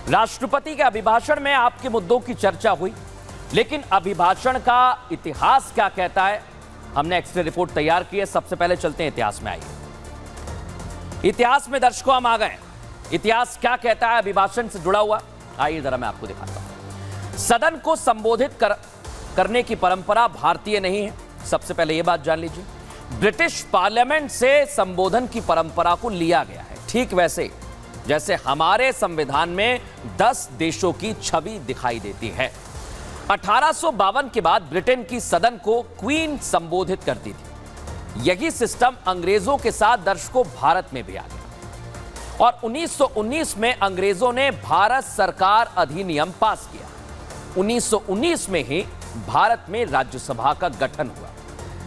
राष्ट्रपति के अभिभाषण में आपके मुद्दों की चर्चा हुई, लेकिन अभिभाषण का इतिहास क्या कहता है, हमने एक्सरे रिपोर्ट तैयार की है। सबसे पहले चलते हैं इतिहास में। आइए, इतिहास में दर्शकों हम आ गए। इतिहास क्या कहता है अभिभाषण से जुड़ा हुआ, आइए जरा मैं आपको दिखाता हूं। सदन को संबोधित करने की परंपरा भारतीय नहीं है, सबसे पहले यह बात जान लीजिए। ब्रिटिश पार्लियामेंट से संबोधन की परंपरा को लिया गया है, ठीक वैसे जैसे हमारे संविधान में 10 देशों की छवि दिखाई देती है। 1852 के बाद ब्रिटेन की सदन को क्वीन संबोधित करती थी। यही सिस्टम अंग्रेजों के साथ दर्शकों भारत में भी आ गया और 1919 में अंग्रेजों ने भारत सरकार अधिनियम पास किया। 1919 में ही भारत में राज्यसभा का गठन हुआ,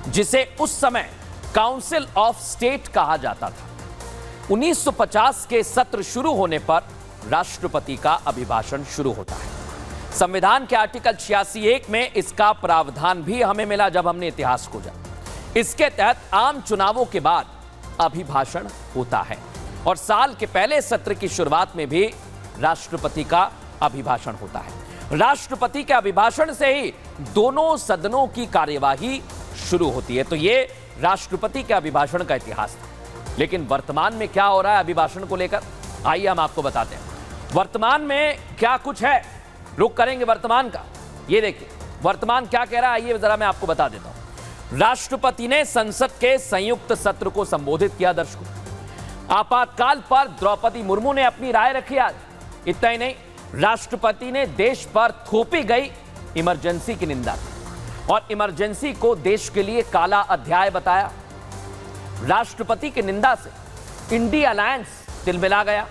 जिसे उस समय काउंसिल ऑफ स्टेट कहा जाता था। 1950 के सत्र शुरू होने पर राष्ट्रपति का अभिभाषण शुरू होता है। संविधान के आर्टिकल 86(1) में इसका प्रावधान भी हमें मिला जब हमने इतिहास खोजा। इसके तहत आम चुनावों के बाद अभिभाषण होता है और साल के पहले सत्र की शुरुआत में भी राष्ट्रपति का अभिभाषण होता है। राष्ट्रपति के अभिभाषण से ही दोनों सदनों की कार्यवाही शुरू होती है। तो यह राष्ट्रपति के अभिभाषण का इतिहास था। लेकिन वर्तमान में क्या हो रहा है अभिभाषण को लेकर, आइए हम आपको बताते हैं। वर्तमान में क्या कुछ है, रुक करेंगे वर्तमान का। ये देखिए वर्तमान क्या कह रहा है, आइए जरा मैं आपको बता देता हूं। राष्ट्रपति ने संसद के संयुक्त सत्र को संबोधित किया। दर्शकों, आपातकाल पर द्रौपदी मुर्मू ने अपनी राय रखी। आज इतना ही नहीं, राष्ट्रपति ने देश पर थोपी गई इमरजेंसी की निंदा की और इमरजेंसी को देश के लिए काला अध्याय बताया। राष्ट्रपति की निंदा से इंडी अलायंस तिलमिला गया।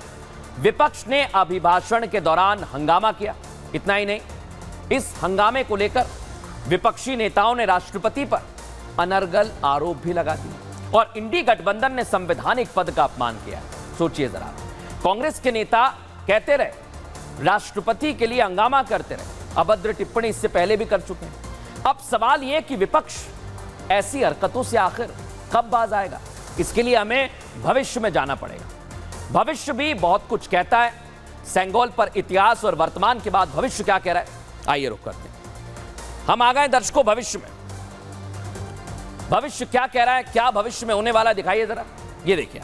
विपक्ष ने अभिभाषण के दौरान हंगामा किया। इतना ही नहीं, इस हंगामे को लेकर विपक्षी नेताओं ने राष्ट्रपति पर अनर्गल आरोप भी लगा दिए और इंडी गठबंधन ने संवैधानिक पद का अपमान किया। सोचिए जरा, कांग्रेस के नेता कहते रहे, राष्ट्रपति के लिए हंगामा करते रहे, अभद्र टिप्पणी इससे पहले भी कर चुके हैं। अब सवाल यह कि विपक्ष ऐसी हरकतों से आखिर कब बाज आएगा, इसके लिए हमें भविष्य में जाना पड़ेगा। भविष्य भी बहुत कुछ कहता है। सेंगोल पर इतिहास और वर्तमान के बाद भविष्य क्या कह रहा है, आइए रुक करते हैं। हम आ गए दर्शकों भविष्य में। भविष्य क्या कह रहा है, क्या भविष्य में होने वाला दिखाइए जरा। ये देखिए,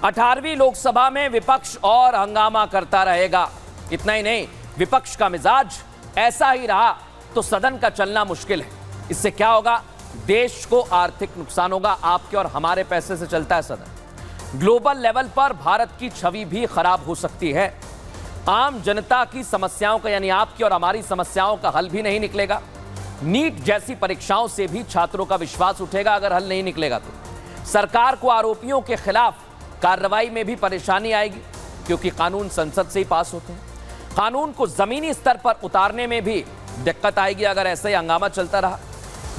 18वीं लोकसभा में विपक्ष और हंगामा करता रहेगा। इतना ही नहीं, विपक्ष का मिजाज ऐसा ही रहा तो सदन का चलना मुश्किल है। इससे क्या होगा, देश को आर्थिक नुकसान होगा। आपके और हमारे पैसे से चलता है सदन। ग्लोबल लेवल पर भारत की छवि भी खराब हो सकती है। आम जनता की समस्याओं का, यानी आपकी और हमारी समस्याओं का हल भी नहीं निकलेगा। नीट जैसी परीक्षाओं से भी छात्रों का विश्वास उठेगा। अगर हल नहीं निकलेगा तो सरकार को आरोपियों के खिलाफ कार्रवाई में भी परेशानी आएगी, क्योंकि कानून संसद से ही पास होते हैं। कानून को जमीनी स्तर पर उतारने में भी दिक्कत आएगी अगर ऐसे ही हंगामा चलता रहा।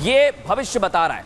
ये भविष्य बता रहा है।